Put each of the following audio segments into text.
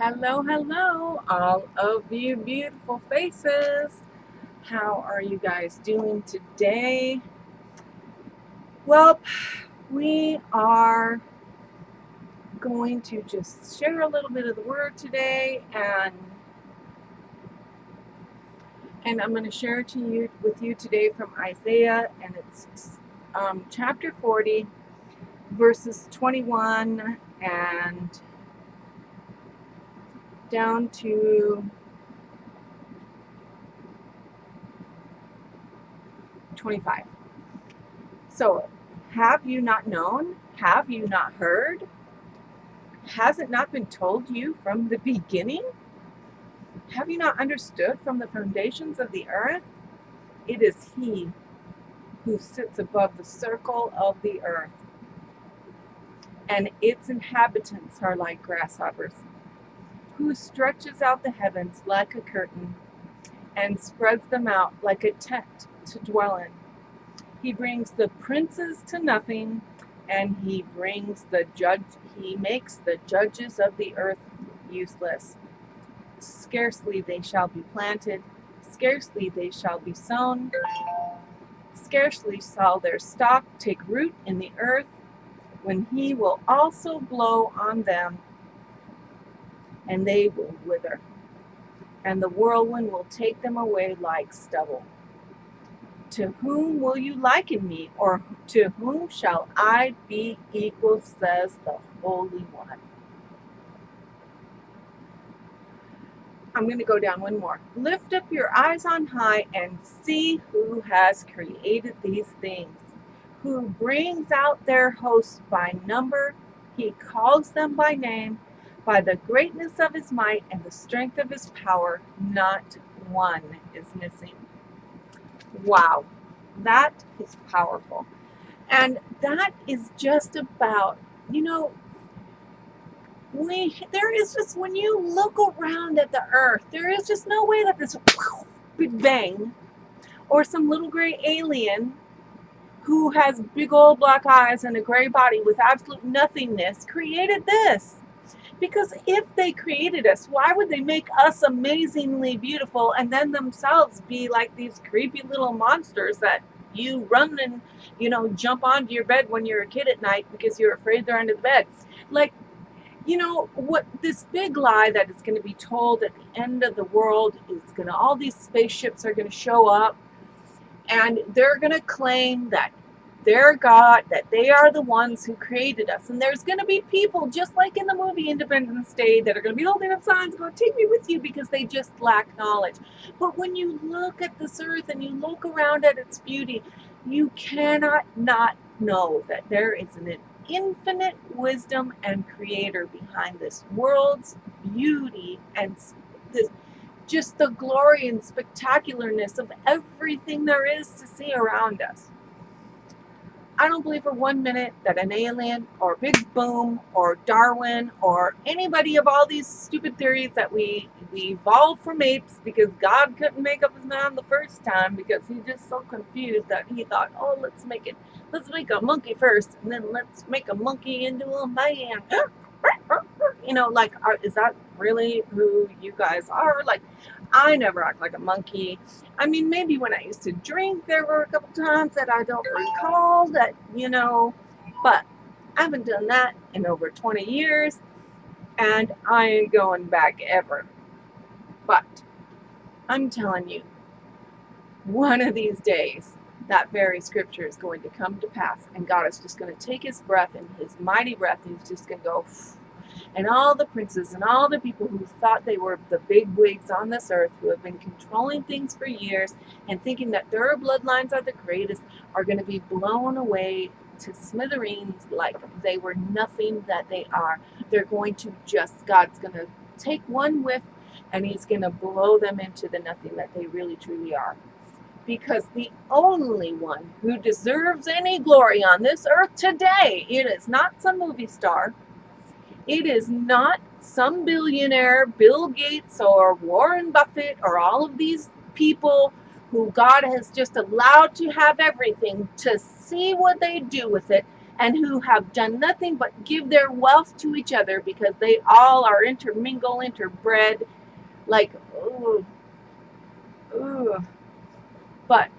Hello, hello, all of you beautiful faces. How are you guys doing today? Well, we are going to just share a little bit of the word today, and I'm going to share to you with you today from Isaiah, and it's chapter 40, verses 21 and down to 25. So, have you not known? Have you not heard? Has it not been told you from the beginning? Have you not understood from the foundations of the earth? It is He who sits above the circle of the earth, and its inhabitants are like grasshoppers, who stretches out the heavens like a curtain and spreads them out like a tent to dwell in. He brings the princes to nothing, and he makes the judges of the earth useless. Scarcely they shall be planted, scarcely they shall be sown, scarcely shall their stock take root in the earth, when he will also blow on them, and they will wither, and the whirlwind will take them away like stubble. To whom will you liken me, or to whom shall I be equal, says the Holy One. I'm going to go down one more. Lift up your eyes on high and see who has created these things, who brings out their hosts by number. He calls them by name, by the greatness of his might and the strength of his power. Not one is missing. Wow, that is powerful. And that is just about, there is just, when you look around at the earth, there is just no way that this big bang or some little gray alien who has big old black eyes and a gray body with absolute nothingness created this. Because if they created us, why would they make us amazingly beautiful and then themselves be like these creepy little monsters that you run and, jump onto your bed when you're a kid at night because you're afraid they're under the bed? Like, what this big lie that is going to be told at the end of the world is all these spaceships are going to show up, and they're going to claim that they're God, that they are the ones who created us. And there's going to be people, just like in the movie Independence Day, that are going to be holding up signs going, take me with you, because they just lack knowledge. But when you look at this earth and you look around at its beauty, you cannot not know that there is an infinite wisdom and creator behind this world's beauty and this, just the glory and spectacularness of everything there is to see around us. I don't believe for 1 minute that an alien or Big Boom or Darwin or anybody of all these stupid theories that we evolved from apes because God couldn't make up his mind the first time because he's just so confused that he thought, oh, let's make a monkey first, and then let's make a monkey into a man. Is that really who you guys are? Like, I never act like a monkey. I mean, maybe when I used to drink, there were a couple times that I don't recall that, but I haven't done that in over 20 years, and I ain't going back ever. But I'm telling you, one of these days, that very scripture is going to come to pass, and God is just going to take his breath, and his mighty breath, and he's just going to go, and all the princes and all the people who thought they were the big wigs on this earth, who have been controlling things for years and thinking that their bloodlines are the greatest, are going to be blown away to smithereens like they were nothing that they are. They're going to God's going to take one whiff, and he's going to blow them into the nothing that they really truly are. Because the only one who deserves any glory on this earth today, it is not some movie star. It is not some billionaire, Bill Gates or Warren Buffett or all of these people who God has just allowed to have everything to see what they do with it and who have done nothing but give their wealth to each other because they all are intermingled, interbred, like, ooh, ooh. But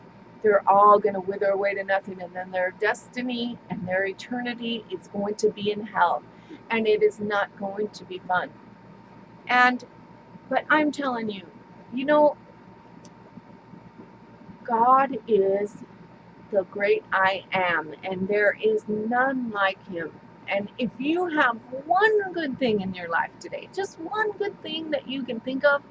they're all going to wither away to nothing, and then their destiny and their eternity is going to be in hell, and it is not going to be fun. But I'm telling you, you know, God is the great I am, and there is none like him. And if you have one good thing in your life today, just one good thing that you can think of,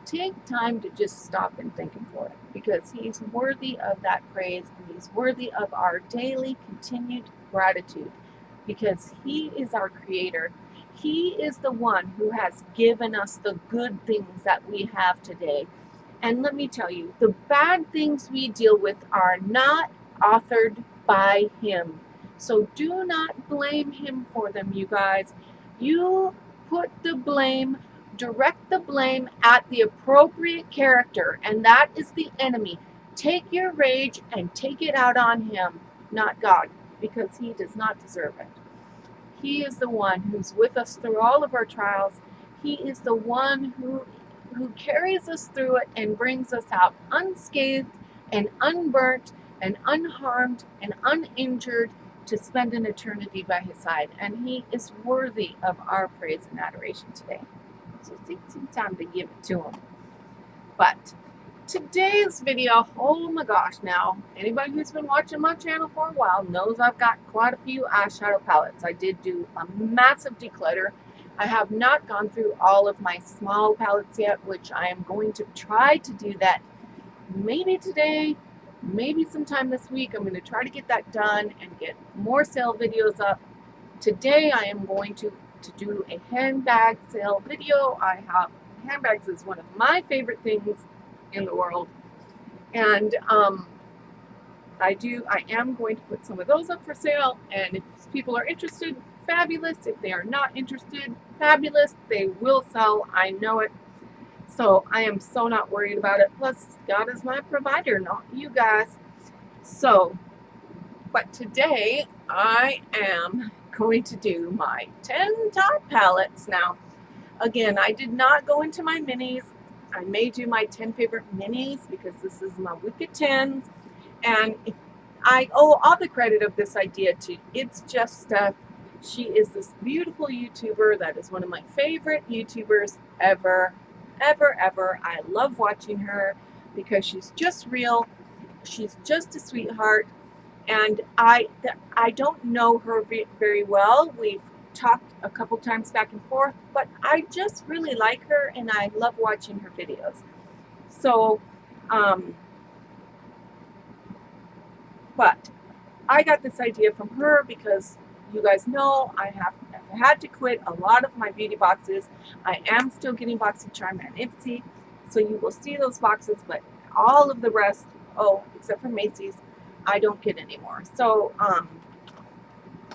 take time to just stop and thank him for it, because he's worthy of that praise, and he's worthy of our daily continued gratitude, because he is our creator. He is the one who has given us the good things that we have today. And let me tell you, the bad things we deal with are not authored by him. So do not blame him for them, you guys. You put the blame, direct the blame at the appropriate character, and that is the enemy. Take your rage and take it out on him, not God, because he does not deserve it. He is the one who's with us through all of our trials. He is the one who carries us through it and brings us out unscathed and unburnt and unharmed and uninjured to spend an eternity by his side. And he is worthy of our praise and adoration today. So take some time to give it to him. But today's video, oh my gosh, now anybody who's been watching my channel for a while knows I've got quite a few eyeshadow palettes. I did do a massive declutter. I have not gone through all of my small palettes yet, which I am going to try to do that maybe today, maybe sometime this week. I'm going to try to get that done and get more sale videos up. Today I am going to do a handbag sale video. Handbags is one of my favorite things in the world, and I am going to put some of those up for sale, and if people are interested, fabulous. If they are not interested, fabulous. They will sell, I know it. So I am so not worried about it. Plus, God is my provider, not you guys. So, but today I am going to do my 10 top palettes. Now, again, I did not go into my minis. I may do my 10 favorite minis because this is my Wicked 10s. And I owe all the credit of this idea to It's Just Stuff. She is this beautiful YouTuber that is one of my favorite YouTubers ever, ever, ever. I love watching her because she's just real. She's just a sweetheart. And I don't know her very well. We've talked a couple times back and forth, but I just really like her and I love watching her videos. So, but I got this idea from her because you guys know I have had to quit a lot of my beauty boxes. I am still getting Boxy Charm and Ipsy, so you will see those boxes, but all of the rest, oh, except for Macy's, I don't get anymore. So,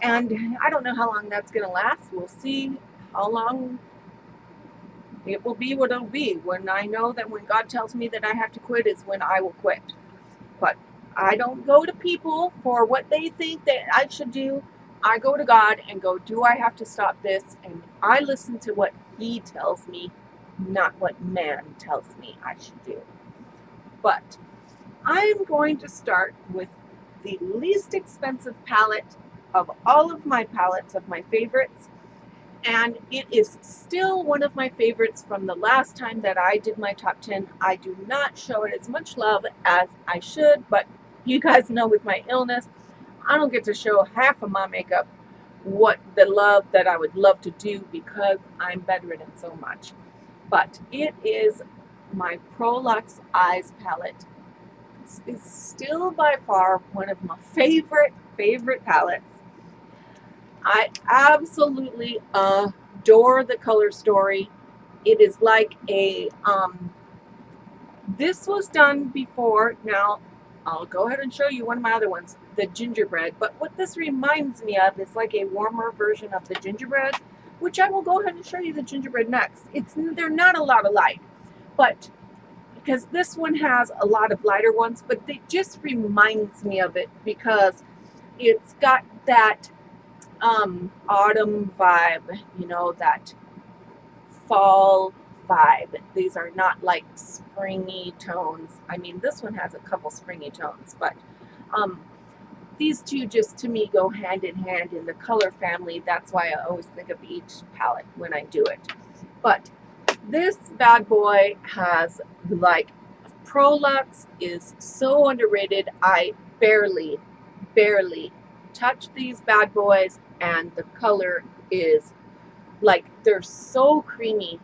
and I don't know how long that's going to last. We'll see how long it will be what it'll be. When I know that when God tells me that I have to quit is when I will quit. But I don't go to people for what they think that I should do. I go to God and go, do I have to stop this? And I listen to what he tells me, not what man tells me I should do. But I'm going to start with the least expensive palette of all of my palettes of my favorites. And it is still one of my favorites from the last time that I did my top 10. I do not show it as much love as I should, but you guys know with my illness, I don't get to show half of my makeup what the love that I would love to do because I'm bedridden so much. But it is my Prolux Eyes palette. This is still by far one of my favorite palettes. I absolutely adore the color story. It is like a, this was done before. Now, I'll go ahead and show you one of my other ones, the gingerbread. But what this reminds me of is like a warmer version of the gingerbread, which I will go ahead and show you the gingerbread next. They're not a lot alike, but because this one has a lot of lighter ones, but it just reminds me of it because it's got that autumn vibe, you know, that fall vibe. These are not like springy tones. I mean, this one has a couple springy tones, but um, these two just to me go hand in hand in the color family. That's why I always think of each palette when I do it. But this bad boy has, like, Prolux is so underrated. I barely touch these bad boys, and the color is like, they're so creamy,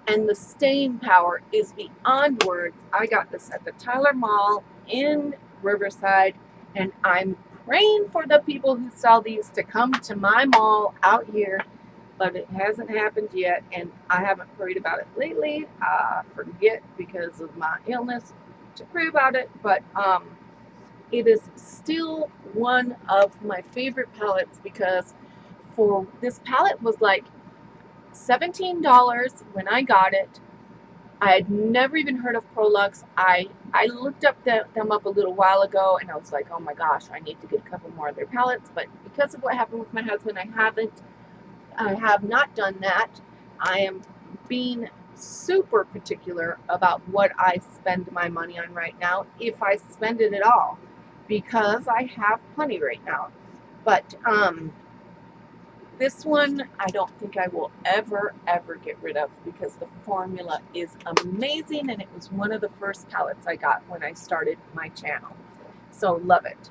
and the staying power is beyond words. I got this at the Tyler Mall in Riverside, and I'm praying for the people who sell these to come to my mall out here, but it hasn't happened yet, and I haven't prayed about it lately. I forget because of my illness to pray about it, but it is still one of my favorite palettes, because for this palette was like $17 when I got it. I had never even heard of Prolux. I looked up them up a little while ago, and I was like, oh my gosh, I need to get a couple more of their palettes. But because of what happened with my husband, I have not done that. I am being super particular about what I spend my money on right now, if I spend it at all, because I have plenty right now. But this one, I don't think I will ever get rid of, because the formula is amazing, and it was one of the first palettes I got when I started my channel. So love it.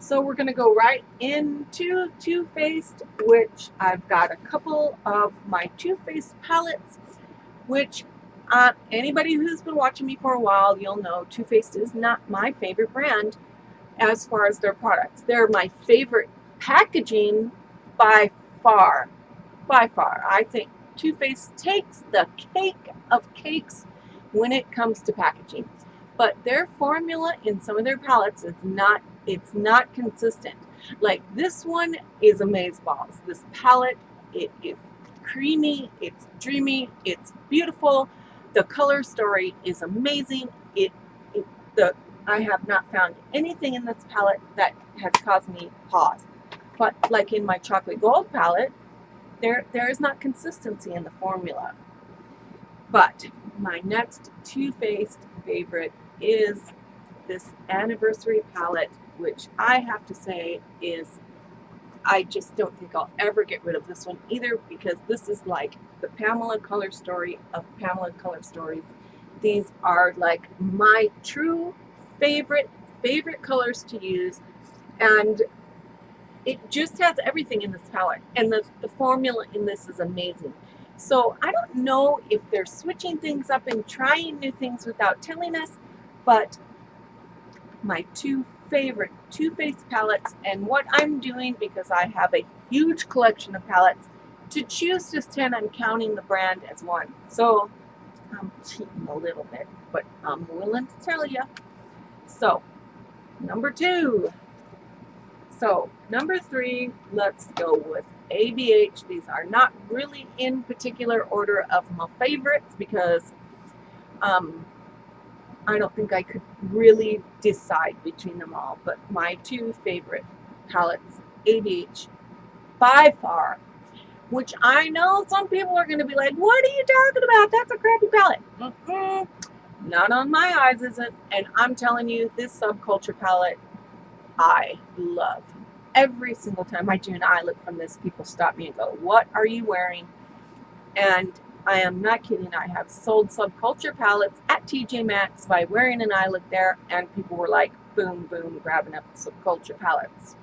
So we're going to go right into Too Faced, which I've got a couple of my Too Faced palettes, which anybody who's been watching me for a while, you'll know Too Faced is not my favorite brand as far as their products. They're my favorite packaging by far. I think Too Faced takes the cake of cakes when it comes to packaging. But their formula in some of their palettes is not, it's not consistent. Like this one is amazeballs. This palette, it is creamy, it's dreamy, it's beautiful. The color story is amazing. I have not found anything in this palette that has caused me pause. But like in my chocolate gold palette, there is not consistency in the formula. But my next Too Faced favorite is this anniversary palette, which I have to say is, I just don't think I'll ever get rid of this one either, because this is like the Pamela color story of Pamela color stories. These are like my true favorite colors to use, and it just has everything in this palette, and the formula in this is amazing. So I don't know if they're switching things up and trying new things without telling us, but my two favorite Too Faced palettes, and what I'm doing, because I have a huge collection of palettes, to choose just 10, I'm counting the brand as one. So I'm cheating a little bit, but I'm willing to tell you. So number 2. So number 3, let's go with ABH. These are not really in particular order of my favorites, because I don't think I could really decide between them all. But my 2 favorite palettes, ABH by far, which I know some people are going to be like, what are you talking about? That's a crappy palette. Not on my eyes, isn't. And I'm telling you, this Subculture palette, I love. Every single time I do an eye look from this, people stop me and go, what are you wearing? And I am not kidding. I have sold Subculture palettes at TJ Maxx by wearing an eye look there, and people were like, boom, boom, grabbing up Subculture palettes.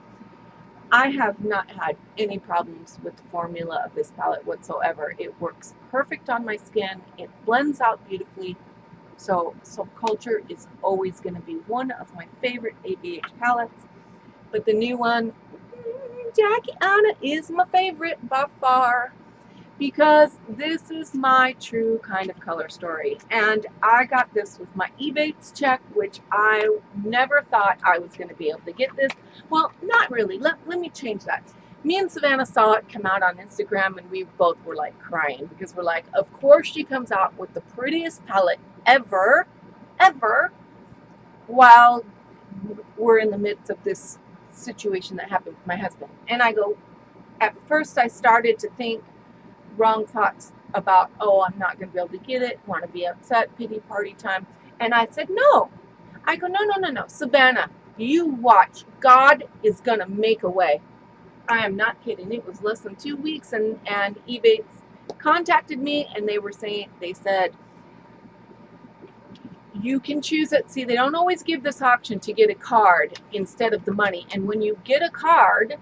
I have not had any problems with the formula of this palette whatsoever. It works perfect on my skin. It blends out beautifully. So Subculture is always going to be one of my favorite ABH palettes. But the new one, Jackie Anna, is my favorite by far, because this is my true kind of color story. And I got this with my Ebates check, which I never thought I was going to be able to get this. Well, not really. Let me change that. Me and Savannah saw it come out on Instagram, and we both were like crying, because we're like, of course she comes out with the prettiest palette ever, while we're in the midst of this situation that happened with my husband. And I go, at first I started to think wrong thoughts about, oh, I'm not going to be able to get it, want to be upset, pity party time. And I said, no. I go, no, Savannah, you watch. God is going to make a way. I am not kidding. It was less than 2 weeks, and Ebates contacted me, and they said, you can choose it. See, they don't always give this option to get a card instead of the money. And when you get a card,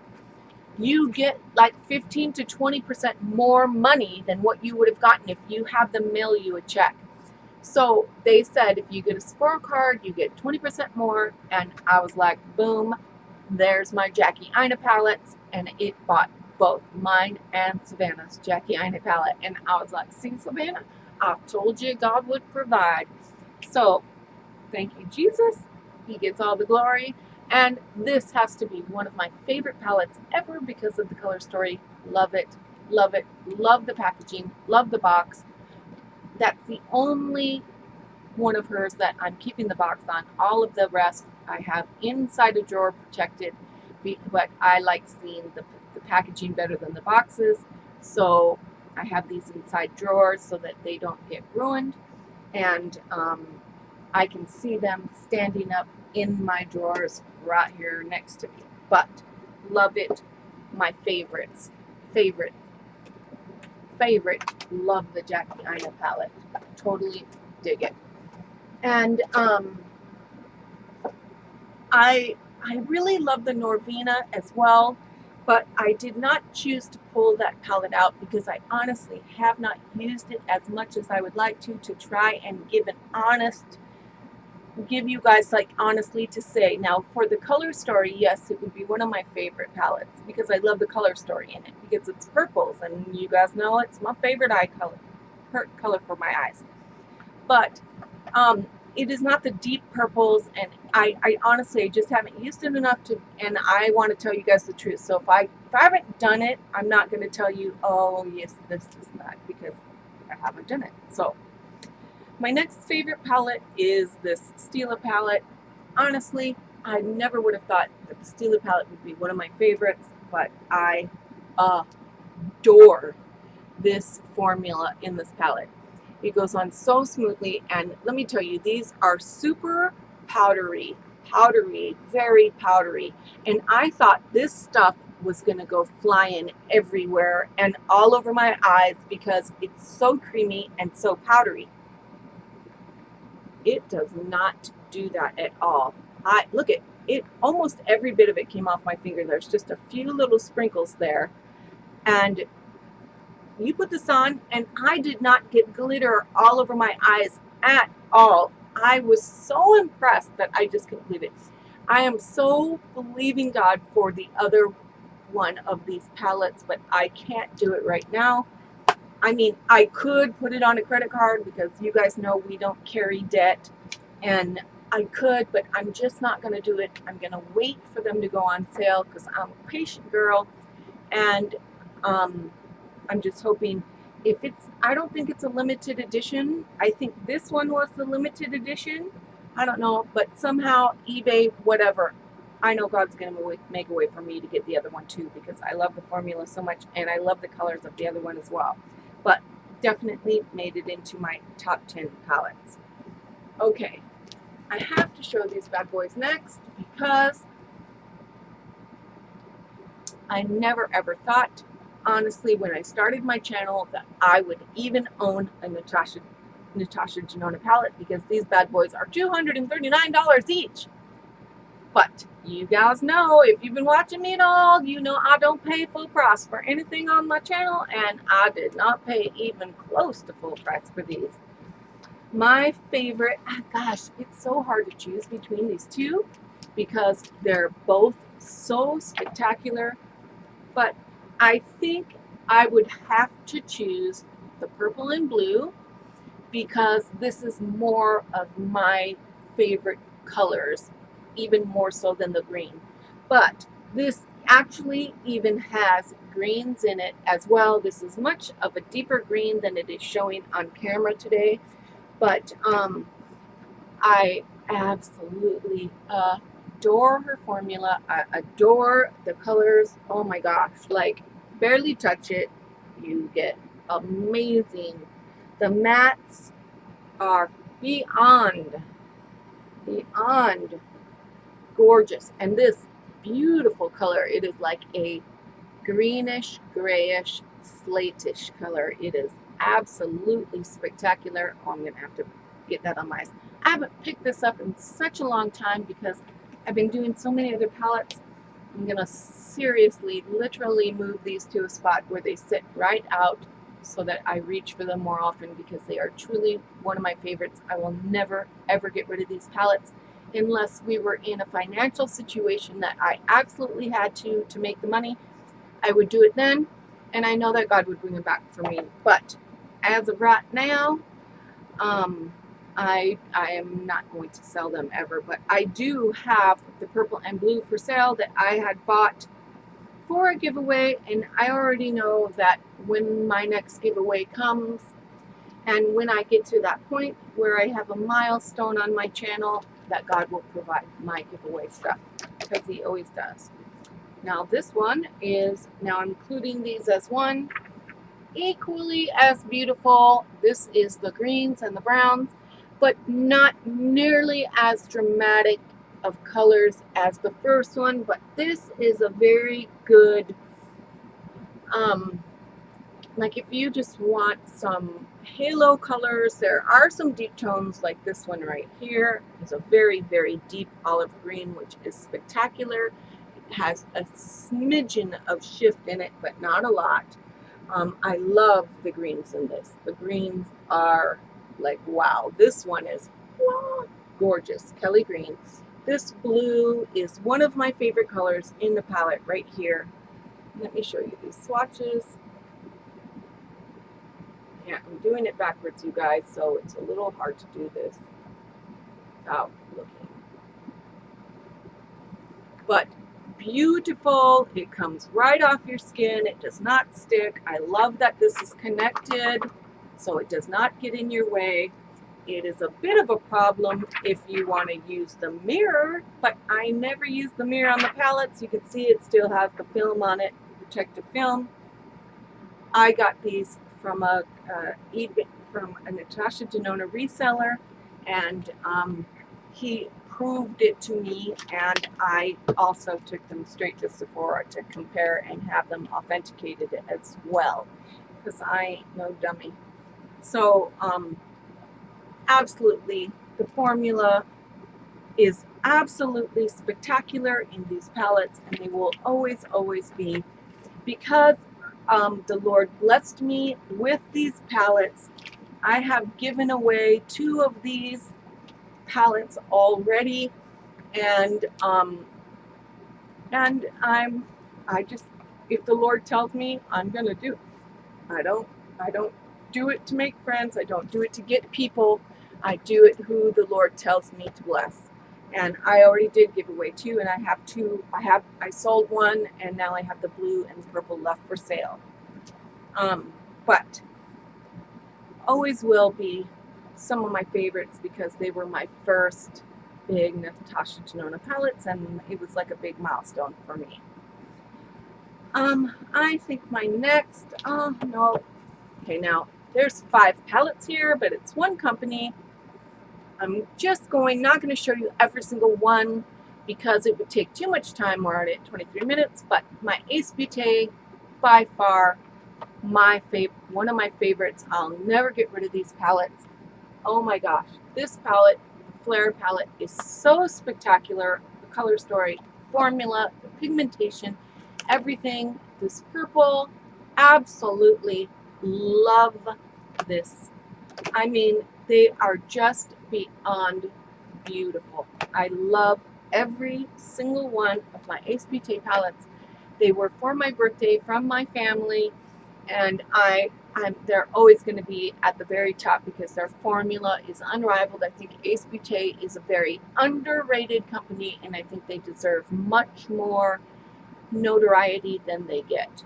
you get like 15 to 20% more money than what you would have gotten if you have them mail you a check. So they said, if you get a scorecard, you get 20% more. And I was like, boom, there's my Jackie Aina palettes. And it bought both mine and Savannah's Jackie Aina palette. And I was like, see, Savannah, I told you God would provide. So thank you, Jesus. He gets all the glory. And this has to be one of my favorite palettes ever because of the color story. Love it, love it, love the packaging, love the box. That's the only one of hers that I'm keeping the box on. All of the rest I have inside a drawer protected, but I like seeing the packaging better than the boxes. So I have these inside drawers so that they don't get ruined. And I can see them standing up in my drawers right here next to me. But love it. My favorites. Favorite. Love the Jackie Aina palette. Totally dig it. And I really love the Norvina as well, but I did not choose to pull that palette out because I honestly have not used it as much as I would like to try and give you guys like honestly to say. Now for the color story, yes, it would be one of my favorite palettes because I love the color story in it because it's purples, and you guys know it's my favorite eye color for my eyes. But it is not the deep purples, and I honestly just haven't used it enough to, and I want to tell you guys the truth. So if I haven't done it, I'm not going to tell you, oh yes, this is that, because I haven't done it. So my next favorite palette is this Stila palette. Honestly, I never would have thought that the Stila palette would be one of my favorites, but I adore this formula in this palette. It goes on so smoothly, and let me tell you, these are super powdery, very powdery, and I thought this stuff was going to go flying everywhere and all over my eyes because it's so creamy and so powdery. It does not do that at all. Look at it, almost every bit of it came off my finger. There's just a few little sprinkles there, and you put this on, and I did not get glitter all over my eyes at all. I was so impressed that I just couldn't believe it. I am so believing God for the other one of these palettes, but I can't do it right now. I mean, I could put it on a credit card because you guys know we don't carry debt, and I could, but I'm just not going to do it. I'm going to wait for them to go on sale because I'm a patient girl, and I'm just hoping I don't think it's a limited edition. I think this one was the limited edition. I don't know, but somehow eBay, whatever. I know God's going to make a way for me to get the other one too because I love the formula so much, and I love the colors of the other one as well. But definitely made it into my top 10 palettes. Okay, I have to show these bad boys next because I never ever thought, honestly, when I started my channel that I would even own a Natasha Denona palette because these bad boys are $239 each. But you guys know, if you've been watching me at all, you know I don't pay full price for anything on my channel, and I did not pay even close to full price for these. My favorite, gosh, it's so hard to choose between these two because they're both so spectacular, but I think I would have to choose the purple and blue because this is more of my favorite colors, even more so than the green. But this actually even has greens in it as well. This is much of a deeper green than it is showing on camera today, but I absolutely adore her formula. I adore the colors. Oh my gosh, like barely touch it. You get amazing. The mattes are beyond gorgeous. And this beautiful color, it is like a greenish, grayish, slatish color. It is absolutely spectacular. Oh, I'm going to have to get that on my eyes. I haven't picked this up in such a long time because I've been doing so many other palettes. I'm going to seriously, literally move these to a spot where they sit right out so that I reach for them more often, because they are truly one of my favorites. I will never, ever get rid of these palettes unless we were in a financial situation that I absolutely had to make the money. I would do it then, and I know that God would bring it back for me. But as of right now, I am not going to sell them ever. But I do have the purple and blue for sale that I had bought for a giveaway, and I already know that when my next giveaway comes, and when I get to that point where I have a milestone on my channel, that God will provide my giveaway stuff, because He always does. Now this one is, now I'm including these as one, equally as beautiful. This is the greens and the browns, but not nearly as dramatic of colors as the first one. But this is a very good, like if you just want some halo colors, there are some deep tones like this one right here. It's a very, very deep olive green, which is spectacular. It has a smidgen of shift in it, but not a lot. I love the greens in this. The greens are like, wow. This one is gorgeous, Kelly green. This blue is one of my favorite colors in the palette right here. Let me show you these swatches. Yeah, I'm doing it backwards, you guys, so it's a little hard to do this without looking. But beautiful. It comes right off your skin. It does not stick. I love that this is connected, so it does not get in your way. It is a bit of a problem if you want to use the mirror, but I never use the mirror on the palettes. You can see it still has the film on it, protective film. I got these from a Natasha Denona reseller, and he proved it to me, and I also took them straight to Sephora to compare and have them authenticated as well, because I ain't no dummy. So absolutely, the formula is absolutely spectacular in these palettes, and they will always, always be, because the Lord blessed me with these palettes. I have given away 2 of these palettes already, and I just, if the Lord tells me, I'm gonna do it. I don't do it to make friends. I don't do it to get people. I do it who the Lord tells me to bless. And I already did give away 2, and I have 2. I sold 1, and now I have the blue and purple left for sale. But always will be some of my favorites, because they were my first big Natasha Denona palettes, and it was like a big milestone for me. I think my next, no, okay, now there's 5 palettes here, but it's one company. I'm just not going to show you every single one, because it would take too much time. We're already at 23 minutes, but my Ebates, by far, one of my favorites. I'll never get rid of these palettes. Oh my gosh, this palette, the Flare palette, is so spectacular. The color story, formula, the pigmentation, everything. This purple, absolutely love this. I mean, they are just beyond beautiful. I love every single one of my Ebates palettes. They were for my birthday from my family, and they're always going to be at the very top, because their formula is unrivaled. I think Ebates is a very underrated company, and I think they deserve much more notoriety than they get.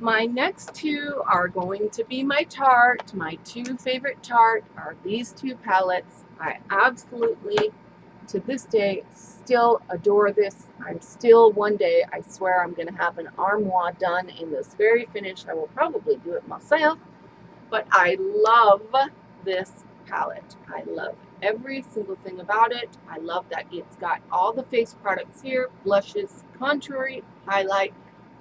My next 2 are going to be my Tarte. My 2 favorite Tarte are these 2 palettes. I absolutely to this day, still adore this. I'm still, one day, I swear I'm going to have an armoire done in this very finish. I will probably do it myself, but I love this palette. I love every single thing about it. I love that it's got all the face products here, blushes, contouring, highlight,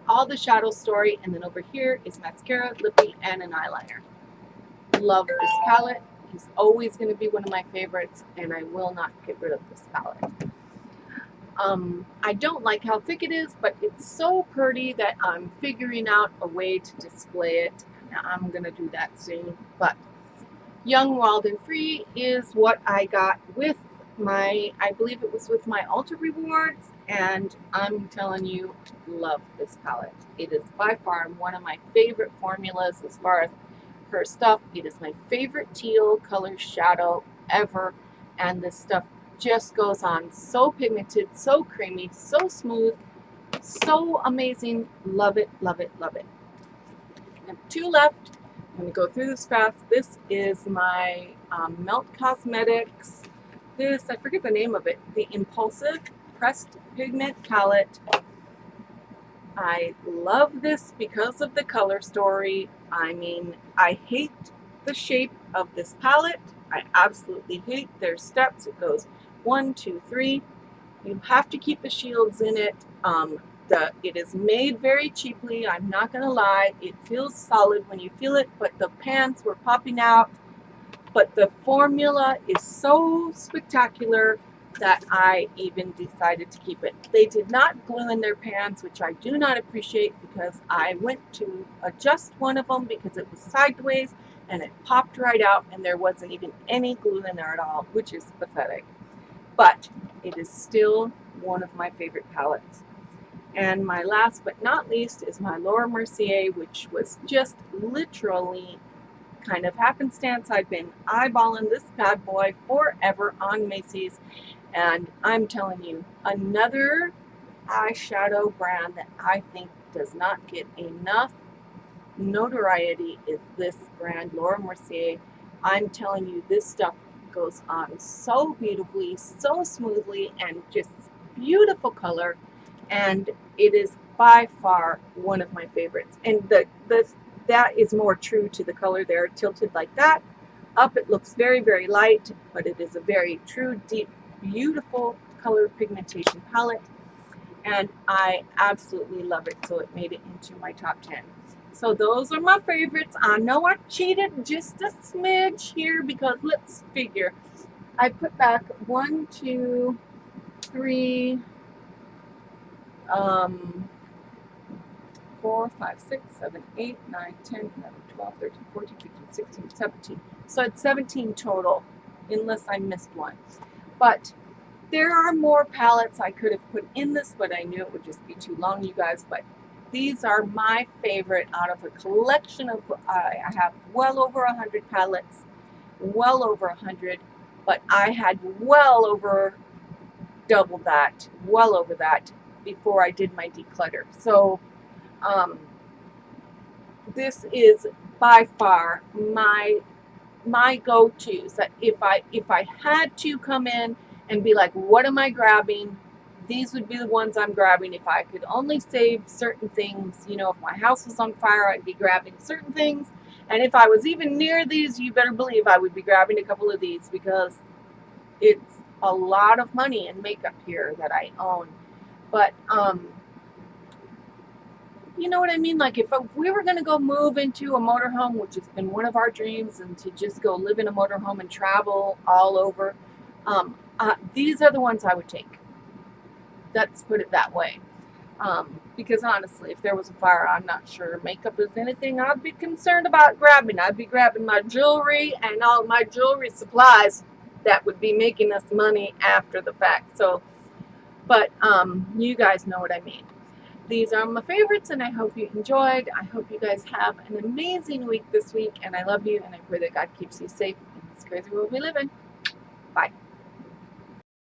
all the shadow story, and then over here is mascara, lippy, and an eyeliner. Love this palette. It's always going to be one of my favorites, and I will not get rid of this palette. I don't like how thick it is, but it's so pretty that I'm figuring out a way to display it. Now, I'm going to do that soon, but Young, Wild, and Free is what I got with my, I believe it was with my Ulta rewards, and I'm telling you, love this palette. It is by far one of my favorite formulas as far as her stuff. It is my favorite teal color shadow ever, and this stuff just goes on so pigmented, so creamy, so smooth, so amazing. Love it, love it, love it. I have two left. I'm going to go through this fast. This is my Melt Cosmetics. This, I forget the name of it, the Impulsive Pressed Pigment Palette. I love this because of the color story. I mean, I hate the shape of this palette. I absolutely hate their steps. It goes 1, 2, 3. You have to keep the shields in it. It is made very cheaply. I'm not going to lie. It feels solid when you feel it, but the pans were popping out. But the formula is so spectacular that I even decided to keep it. They did not glue in their pans, which I do not appreciate, because I went to adjust one of them because it was sideways and it popped right out and there wasn't even any glue in there at all, which is pathetic. But it is still one of my favorite palettes. And my last but not least is my Laura Mercier, which was just literally kind of happenstance. I've been eyeballing this bad boy forever on Macy's, and I'm telling you, another eyeshadow brand that I think does not get enough notoriety is this brand, Laura Mercier. I'm telling you, this stuff goes on so beautifully, so smoothly, and just beautiful color, and it is by far one of my favorites. And that is more true to the color there, tilted like that. Up it looks very, very light, but it is a very true, deep, beautiful color pigmentation palette, and I absolutely love it, so it made it into my top 10. So those are my favorites. I know I cheated just a smidge here because let's figure. I put back 1, 2, 3, 4, 5, 6, 7, 8, 9, 10, 11, 12, 13, 14, 15, 16, 17. So it's 17 total, unless I missed one. But there are more palettes I could have put in this, but I knew it would just be too long, you guys. But these are my favorite out of a collection of, I have well over 100 palettes, well over 100, but I had well over double that, well over that before I did my declutter. So this is by far my go-tos. That if I had to come in and be like, what am I grabbing? These would be the ones I'm grabbing. If I could only save certain things, you know, if my house was on fire, I'd be grabbing certain things. And if I was even near these, you better believe I would be grabbing a couple of these, because it's a lot of money in makeup here that I own. But you know what I mean? Like if we were going to go move into a motorhome, which has been one of our dreams, and to just go live in a motorhome and travel all over, these are the ones I would take. Let's put it that way. Because honestly, if there was a fire, I'm not sure makeup is anything I'd be concerned about grabbing. I'd be grabbing my jewelry and all my jewelry supplies that would be making us money after the fact. So, but you guys know what I mean. These are my favorites, and I hope you enjoyed. I hope you guys have an amazing week this week, and I love you, and I pray that God keeps you safe in this crazy world we live in. Bye.